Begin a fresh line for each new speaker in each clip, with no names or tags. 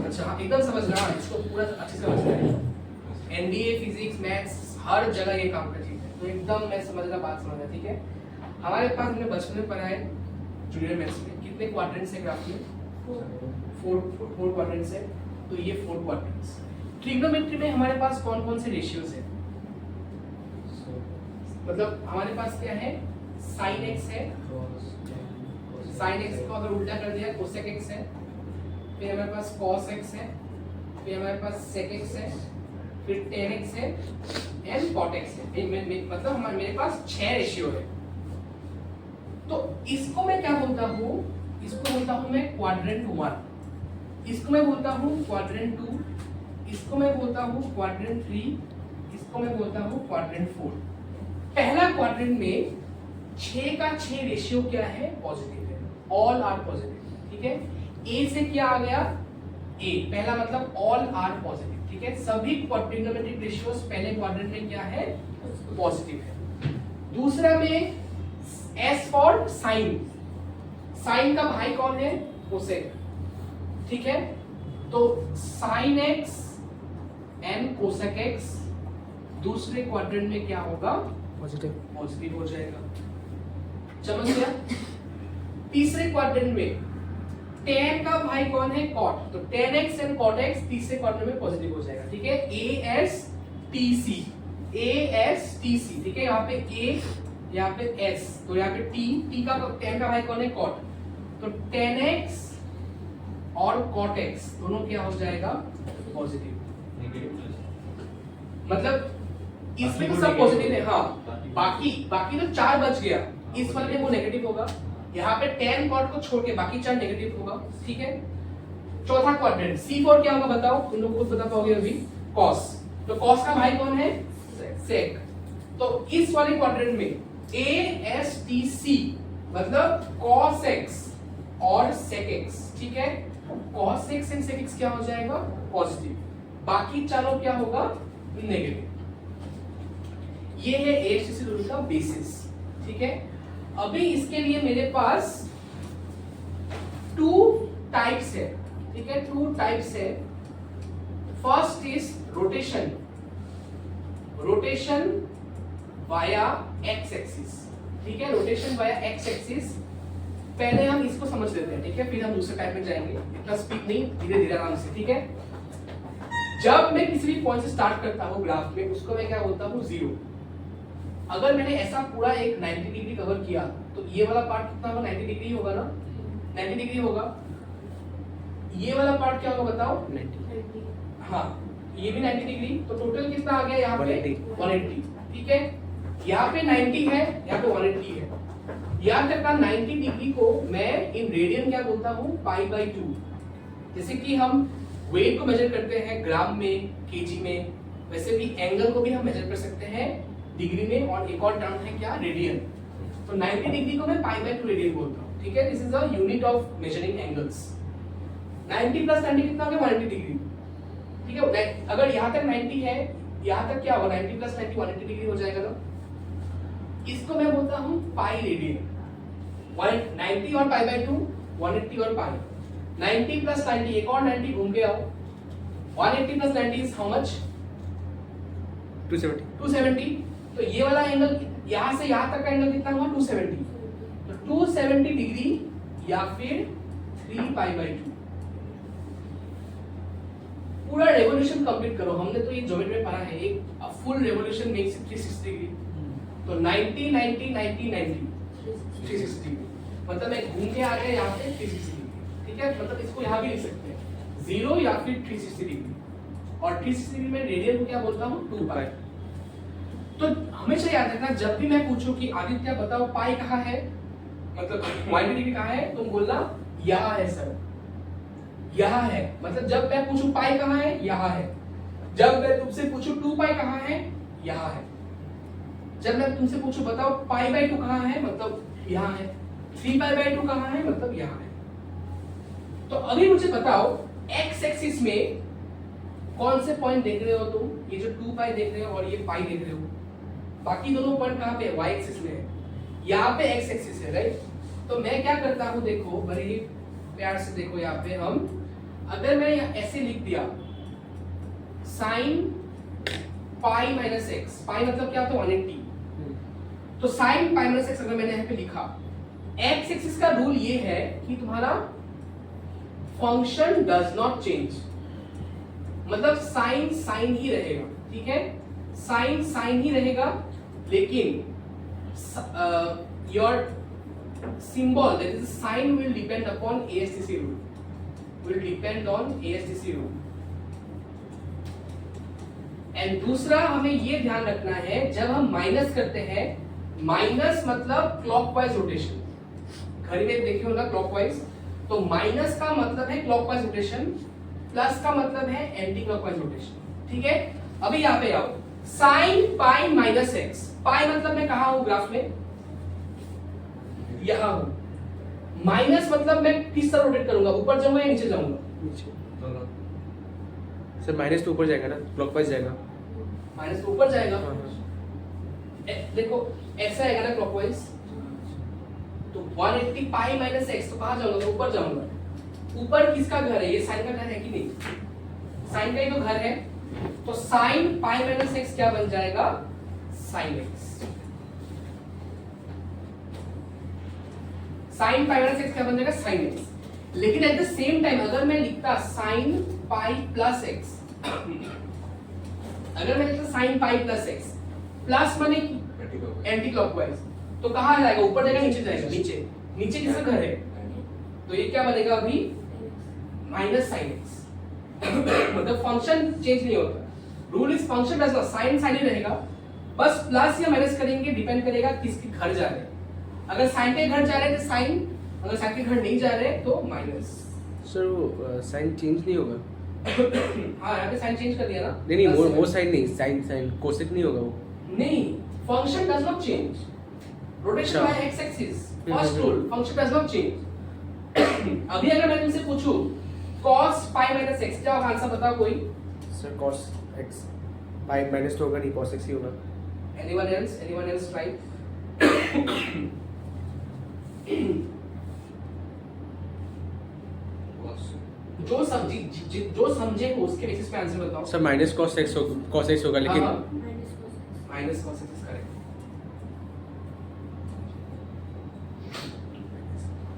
अच्छा हाँ एकदम समझ रहा है, इसको पूरा अच्छे से समझ रहा है। एनडीए फिजिक्स मैथ्स हर जगह ये काम का चीज है, तो एकदम मैं समझ रहा, बात समझ रहा, ठीक है। हमारे पास हमने बचपन में पढ़ा है जूनियर मैथ्स में, कितने क्वाड्रेंट्स है ग्राफ में? 4 क्वाड्रेंट्स है, तो ये 4 क्वाड्रेंट्स। ट्रिग्नोमेट्री में हमारे पास कौन कौन से रेशियोज है? मतलब हमारे पास क्या है? साइन एक्स है, साइन एक्स को अगर उल्टा कर दिया कोसेक एक्स है, फिर हमारे पास कॉस एक्स है, फिर हमारे पास सेक एक्स है, फिर टेन एक्स है एंड कॉट एक्स है। मतलब मेरे पास 6 रेशियो है। तो इसको मैं क्या बोलता हूँ? इसको बोलता हूँ मैं क्वाड्रेंट 1, इसको मैं बोलता हूँ क्वाड्रेंट 2, इसको मैं बोलता हूँ क्वाड्रेंट 3, इसको मैं बोलता हूँ क्वाड्रेंट 4। पहला क्वाड्रेंट में 6 का 6 रेशियो क्या है? पॉजिटिव है, ऑल आर पॉजिटिव, ठीक है। ए से क्या आ गया? ए, पहला मतलब ऑल आर पॉजिटिव, ठीक है। सभी ट्रिग्नोमेट्रिक रेशियोज पहले क्वाड्रेंट में क्या है? पॉजिटिव है। दूसरा में एस फॉर साइन, साइन का भाई कौन है? कोसेक, ठीक है। तो sine x and cosec x दूसरे क्वाड्रेंट में क्या होगा? पॉजिटिव हो जाएगा, समझ गया। तीसरे क्वाड्रेंट में tan का भाई कौन है? cot, तो tan x and cot x तीसरे क्वाड्रेंट में पॉजिटिव हो जाएगा, ठीक है। ASTC, ASTC, ठीक है। यहाँ पे A, यहाँ पे S, तो यहाँ पे T का tan का भाई कौन है? cot, तो tan x और cot x दोनों क्या हो जाएगा? पॉजिटिव। मतलब इसमें तो सब पॉजिटिव है, हाँ। बाकी तो 4 बच गया, इस वाले में वो नेगेटिव होगा। यहाँ पे tan cot को छोड़ के बाकी 4 नेगेटिव होगा, ठीक है। चौथा क्वाड्रेंट C4 क्या होगा बताओ? तुम लोग खुद बता पाओगे अभी। cos, तो cos का भाई कौन है? sec। तो इस वाले क्वाड्रेंट में ASTC मतलब cos x और sec x, ठीक है। cos x and sec x क्या हो जाएगा? पॉजिटिव। बाकी चारों क्या होगा? नेगेटिव। ये है ASTC रूल का बेसिस, ठीक है। अभी इसके लिए मेरे पास 2 टाइप्स है, ठीक है। 2 टाइप्स है। First is rotation, rotation via x axis, ठीक है। रोटेशन वाया एक्स एक्सिस, पहले हम इसको समझ लेते हैं, ठीक है, फिर हम दूसरे टाइप में जाएंगे। इतना स्पीड नहीं, धीरे धीरे आराम से, ठीक है। जब मैं किसी भी पॉइंट से स्टार्ट करता हूँ ग्राफ में, उसको मैं क्या बोलता हूँ? 0। अगर मैंने ऐसा पूरा एक 90 डिग्री कवर किया तो ये वाला पार्ट कितना होगा? 90 डिग्री होगा ना, 90 डिग्री होगा। ये वाला पार्ट क्या होगा बताओ? 90। हाँ, ये भी 90 डिग्री, तो टोटल कितना आ गया यहाँ पे? 180, ठीक है। यहाँ पे 90 है, यहाँ पे 180 है। याद रखना 90 डिग्री को मैं इन रेडियन क्या बोलता हूँ? π/2। जैसे कि हम वेट को मेजर करते हैं ग्राम में, केजी में, वैसे भी एंगल को भी हम मेजर कर सकते हैं डिग्री में, और एक और टर्म है क्या? रेडियन। तो 90 डिग्री को मैं π/2 रेडियन बोलता हूँ, ठीक है। This is a unit of measuring angles. 90 + 90 कितना हो गया? 180 डिग्री, ठीक है। अगर यहाँ तक 90 है, यहाँ तक क्या होगा? 90 + 90 180 डिग्री हो जाएगा ना। इसको मैं बोलता हूँ पाई रेडियन। 90 और π/2, 180 और पाई। 90 + 90, एक और 90 घूम के आओ। 180 + 90 इज हाउ मच? 270। तो ये वाला एंगल यहां से यहां तक का एंगल कितना हुआ? 270। तो 270 डिग्री या फिर 3π/2। पूरा रेवोल्यूशन कंप्लीट करो। हमने तो ये ज्योमेट्री में पढ़ा है, एक फुल रेवोल्यूशन मेक्स 360 डिग्री। तो 90 90 90 90 360 डिग्री, मतलब मैं घूम के आ गया यहाँ पे 360 डिग्री, ठीक है। मतलब इसको यहाँ भी लिख सकते हैं 0 या फिर 360 डिग्री, और 360 डिग्री में रेडियन को क्या बोलता हूँ? 2π। तो हमेशा याद रखना, जब भी मैं पूछूं कि आदित्य बताओ पाई कहाँ है, मतलब 90 डिग्री कहाँ है, तुम बोलना यहाँ है सर, यहाँ है। मतलब जब मैं पूछूं पाई कहाँ है, यहाँ है। जब मैं तुमसे पूछूं 2π कहाँ है, यहाँ है। जब मैं तुमसे पूछूं बताओ π/2 कहाँ है, मतलब यहाँ है। 3π/2 कहाँ है, मतलब यहाँ है। तो अभी मुझे बताओ x एक्सिस में कौन से पॉइंट देख रहे हो तुम? ये जो 2π देख रहे हो और ये पाई देख रहे हो। बाकी दोनों पॉइंट कहाँ पे? y एक्सिस में है, यहाँ पे x एक्सिस है, राइट। तो मैं क्या करता हूँ, देखो बड़े ही प्यार से देखो, यहाँ पे हम अगर मैं ऐसे लिख दिया साइन पाई माइनस एक्स, पाई मतलब क्या होता है 180, तो साइन पाई माइनस एक्स अगर मैंने यहाँ पे लिखा, एक्स एक्सिस का रूल ये है कि तुम्हारा फंक्शन डज नॉट चेंज, मतलब साइन साइन ही रहेगा, ठीक है, साइन साइन ही रहेगा, लेकिन your symbol, that is sign, will depend upon ASTC rule, will depend on ASTC rule. And दूसरा हमें ये ध्यान रखना है, जब हम माइनस करते हैं, माइनस मतलब क्लॉकवाइज रोटेशन, घर में देखे होगा क्लॉकवाइज, तो माइनस का मतलब है क्लॉकवाइज रोटेशन, प्लस का मतलब है एंटी क्लॉकवाइज रोटेशन, ठीक है। अभी यहाँ पे आओ, साइन पाई माइनस एक्स, पाई मतलब मैं कहा हूं ग्राफ में, यहां हूं, माइनस मतलब मैं किस तरह रोटेट करूंगा, ऊपर जाऊंगा या नीचे जाऊंगा,
नीचे। सर माइनस तो ऊपर जाएगा ना, क्लॉकवाइज जाएगा,
माइनस तो ऊपर जाएगा, देखो ऐसा आएगा ना क्लॉकवाइज, तो 180 पाई माइनस एक्स, तो कहां जाऊंगा, ऊपर जाऊंगा, ऊपर किसका घर है, ये साइन का घर है कि नहीं, साइन का ही तो घर है, तो साइन पाई माइनस एक्स क्या बन जाएगा, sine x, sine pi minus x क्या बन जाएगा, साइन एक्स। लेकिन एट द सेम टाइम अगर मैं लिखता साइन पाई प्लस एक्स, अगर मैं लिखता sine pi plus x, plus माने एंटी क्लॉकवाइज, तो कहां जाएगा, ऊपर जाएगा नीचे जाएगा, नीचे, नीचे किसका घर है, तो ये क्या बनेगा अभी माइनस साइन एक्स, मतलब फंक्शन चेंज नहीं होता, rule is function does not, sine sine ही रहेगा, बस प्लस या माइनस करेंगे, डिपेंड करेगा किसके घर जा रहे हैं, अगर साइन के घर जा रहे हैं तो साइन, अगर साइन के घर नहीं जा रहे तो माइनस।
सर वो साइन चेंज नहीं होगा,
हाँ यहाँ पे साइन चेंज कर दिया ना,
नहीं वो साइन नहीं, साइन साइन कोसेक नहीं होगा वो,
नहीं, function does not change, rotation bye x axis, first rule, function does not change. अभी अगर मैं तुमसे पूछूं cos पाई माइनस एक्स, क्या होगा आंसर बताओ कोई,
sir cos x pi minus तो होगा नहीं, cos x ही होगा,
anyone else try? जो समझे हो उसके बेसिस पे आंसर बताओ।
सर माइनस cos x होगा, लेकिन
minus cos x correct,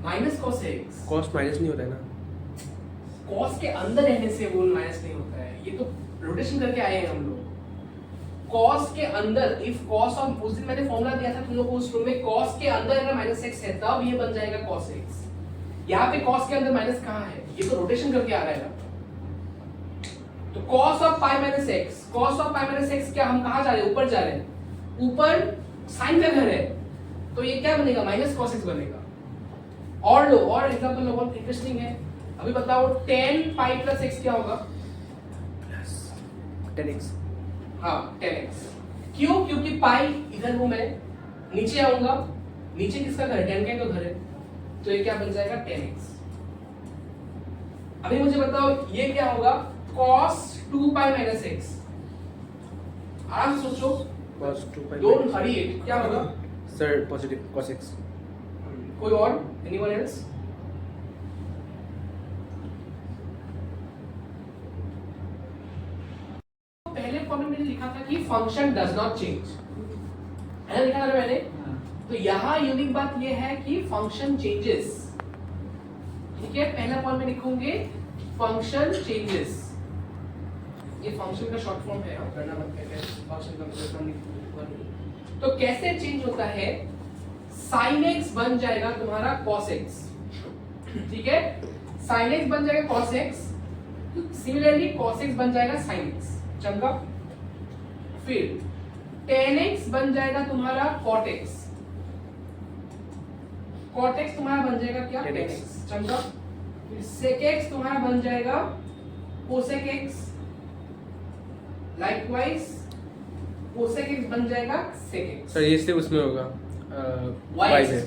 minus cos x,
cos minus नहीं होता है ना,
cos के अंदर रहने से वो माइनस नहीं होता है, ये तो रोटेशन करके आए हैं हम लोग, cos के अंदर, इफ cos ऑफ, उस दिन मैंने फॉर्मूला दिया था तुम लोग को उस रूम में, cos के अंदर अगर माइनस x है तब ये बन जाएगा cos x, यहाँ पे cos के अंदर माइनस कहाँ है, ये तो रोटेशन करके आ रहा है ना, तो cos of pi minus x, cos of pi minus x क्या, हम कहाँ जा रहे हैं, ऊपर जा रहे हैं, ऊपर साइन का घर है, तो ये क्या बनेगा, माइनस cos x बनेगा। और लो, और एग्जांपल लो, बहुत इंटरेस्टिंग है, अभी बताओ tan पाई प्लस x क्या होगा,
10x,
हाँ 10x, क्यों, क्योंकि पाई इधर हूं मैं, नीचे आऊंगा, नीचे किसका घर है, tan का ही तो घर है, तो ये क्या बन जाएगा 10x। अभी मुझे बताओ ये क्या होगा, cos 2 पाई माइनस x, आराम से सोचो,
cos 2 pi,
don't Hari it, क्या होगा
सर पॉजिटिव cos x,
कोई और, एनीवन एल्स, पहले फॉर्मूले में लिखा था कि फंक्शन डज नॉट चेंज, है ना, लिखा था मैंने, तो यहाँ यूनिक बात ये है कि फंक्शन चेंजेस, ठीक है, पहला फॉर्म में लिखूंगे फंक्शन चेंजेस, ये फंक्शन का शॉर्ट फॉर्म है, करना मत कहते हैं, फंक्शन का मतलब फॉर्म लिखूंगा, तो कैसे चेंज होता है, sin x बन जाएगा तुम्हारा cos x, ठीक है, sin x बन जाएगा cos x, similarly cos x बन जाएगा sin x, चमका, फिर tan x बन जाएगा तुम्हारा cot x, cot x तुम्हारा बन जाएगा क्या, tan x, चमका, फिर sec x तुम्हारा बन जाएगा cosec x, likewise cosec x बन जाएगा sec x।
सर ये सिर्फ उसमें होगा
y
y
एक्सिस,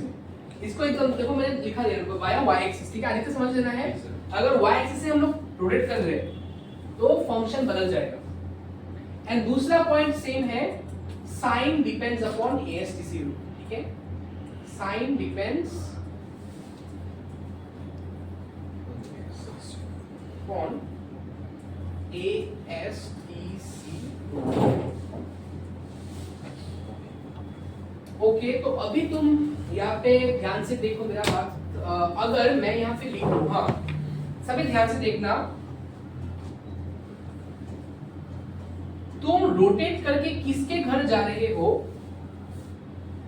इसको एकदम देखो मैंने लिखा दिया है, y एक्सिस, ठीक है, आगे से समझ लेना है, अगर y एक्सिस से हम लोग रोटेट कर रहे हैं तो फंक्शन बदल जाएगा। एंड दूसरा पॉइंट सेम है, sign depends upon ASTC rule, ठीक है, sign depends upon ASTC। Okay, तो अभी तुम यहाँ पे ध्यान से देखो मेरा बात। अगर मैं यहाँ पे लिख दूं, हाँ सभी ध्यान से देखना, तुम रोटेट करके किसके घर जा रहे हो,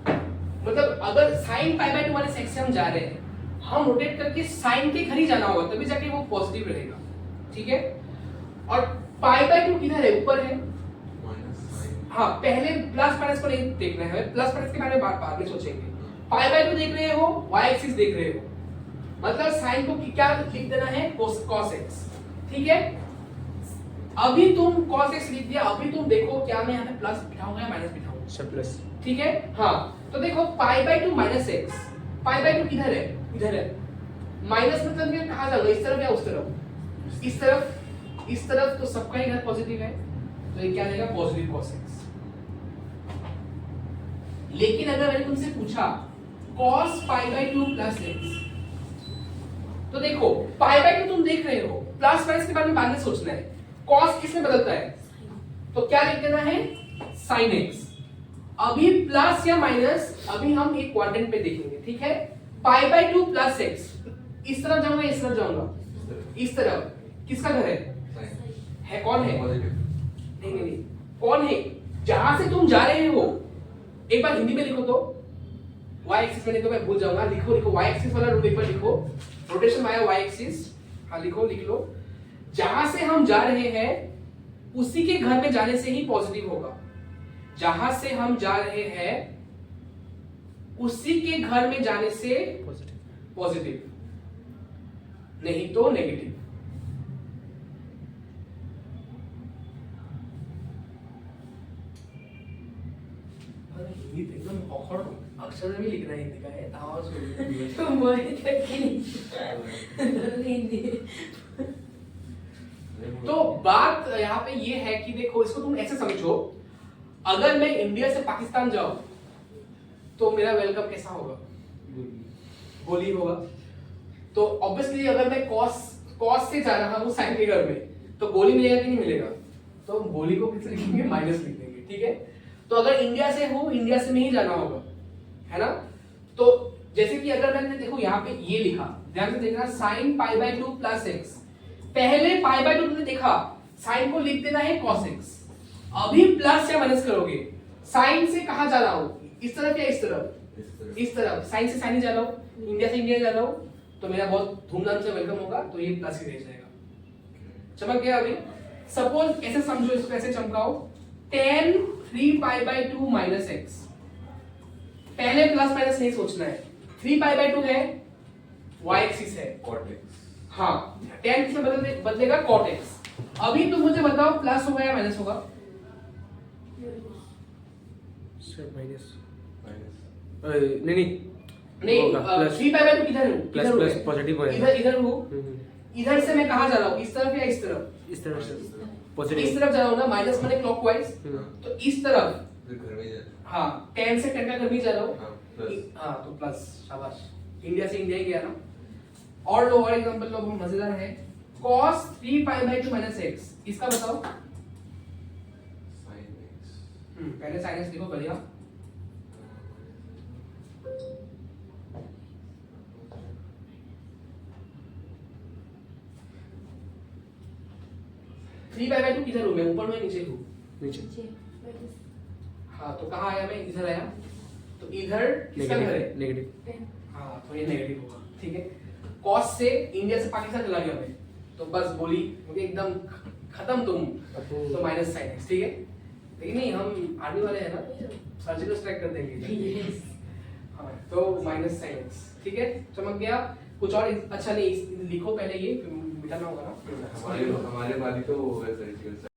मतलब अगर साइन पाई बाय 2 वाले सेक्स से हम जा रहे हैं, हम रोटेट करके साइन के घर ही जाना होगा, तभी जाके वो पॉजिटिव रहेगा, ठीक है। और पाई बाय 2 किधर है, ऊपर है, हाँ पहले प्लस माइनस को नहीं देखना है, प्लस माइनस के बारे में बाद में सोचेंगे। पाई बाय 2 देख रहे हो, वाई एक्सिस देख रहे हो, मतलब साइन को क्या लिख देना है, cos x, ठीक है। अभी तुम cos x लिख दिया, अभी तुम देखो क्या मैं यहाँ पे प्लस बिठाऊंगा या माइनस बिठाऊंगा,
सब प्लस,
ठीक है। हाँ तो देखो pi by 2 minus x, pi by 2 किधर है, इधर है, माइनस मतलब ये कहाँ जाऊंगा, इस तरफ या उस तरफ, इस तरफ, इस तरफ, तो सबका ही घर पॉजिटिव है, तो ये क्या आएगा, पॉजिटिव cos x। लेकिन अगर मैंने तुमसे पूछा cos pi by 2 plus x, तो देखो पाई बाय 2 तुम देख रहे हो, प्लस माइनस के बारे में बाद में सोचना है, cos किस में बदलता है, तो क्या लिख देना है, sin x। अभी प्लस या माइनस अभी हम एक क्वाड्रेंट पे देखेंगे, ठीक है। पाई बाय 2 प्लस x, इस तरफ जाऊंगा, इस तरफ जाऊंगा, इस तरफ, किसका घर है कौन है, नहीं नहीं नहीं, कौन है, जहां से तुम जा रहे हो, एक बार हिंदी में लिखो तो, y एक्सिस में, नहीं तो मैं भूल जाऊंगा, लिखो लिखो, y एक्सिस वाला रूल एक बार लिखो, रोटेशन वाया y एक्सिस, हाँ लिखो, लिख लो। जहां से हम जा रहे हैं उसी के घर में जाने से ही पॉजिटिव होगा, जहां से हम जा रहे हैं उसी के घर में जाने से पॉजिटिव, नहीं तो नेगेटिव। हिंदी एकदम औखड़ अक्षर में भी लिखना है, हिंदी का है तावा तो बात यहाँ पे ये है कि देखो इसको तुम ऐसे समझो, अगर मैं इंडिया से पाकिस्तान जाऊं तो मेरा वेलकम कैसा होगा, गोली होगा। तो ऑब्वियसली अगर मैं कॉस से जा रहा हूँ साइन के घर में, तो गोली मिलेगा कि नहीं मिलेगा, तो गोली को किस लिखेंगे, माइनस लिख देंगे, ठीक है। तो अगर इंडिया से हो, इंडिया से नहीं जाना होगा, है ना। तो जैसे कि अगर मैंने देखो यहाँ पे ये लिखा, ध्यान से देखना, sine pi by 2 plus x, पहले पाई बाय 2 तुमने देखा, साइन को लिख देना है cos x। अभी प्लस या माइनस करोगे, साइन से कहां जा रहा हूं, इस तरफ या इस तरफ, इस तरफ, साइन से साइन ही जा रहा हूं, इंडिया से इंडिया जा रहा हूं, तो मेरा बहुत धूमधाम से वेलकम होगा, तो ये प्लस ही रह जाएगा। चमक गया अभी। सपोज ऐसे समझो, इसको ऐसे चमकाओ, tan 3 pi by 2 minus x, पहले प्लस माइनस नहीं सोचना है, 3 पाई बाय 2 है, y एक्सिस है, cot x, हाँ tan किसमें बदलेगा, cot x। अभी तुम मुझे बताओ प्लस होगा या माइनस होगा,
माइनस, नहीं
नहीं, 3 पाई बाय 2 किधर हूं,
प्लस प्लस पॉजिटिव है,
इधर हूं, इधर से मैं कहां जा रहा हूं, इस तरफ या इस तरफ,
इस तरफ से पॉजिटिव,
इस तरफ जा रहा हूं ना, माइनस माने क्लॉकवाइज, तो इस तरफ,
घर में जा,
हाँ tan से tan का घर में जा रहा हूं,
हाँ
तो प्लस, शाबाश, इंडिया से इंडिया ही गया ना। और लो और एग्जांपल लो, मजेदार है, cos 3 pi by 2 minus x, इसका बताओ,
sin x,
पहले sin x लिखो, बढ़िया, थ्री पाई बाय 2 किधर हूं मैं, ऊपर में नीचे हूं,
नीचे,
हाँ तो कहाँ आया मैं, इधर आया, तो इधर किसका घर है,
नेगेटिव,
हाँ तो ये नेगेटिव होगा, ठीक है। कॉस से इंडिया से पाकिस्तान चला गया मैं, तो बस बोली क्योंकि एकदम खत्म तुम, तो माइनस साइन एक्स, ठीक है। लेकिन नहीं, हम आर्मी वाले हैं ना, सर्जिकल स्ट्राइक कर देंगे, हाँ तो माइनस साइन एक्स, ठीक है। चमक गया। कुछ और अच्छा नहीं, लिखो पहले ये, मिटाना होगा ना
हमारे वाली तो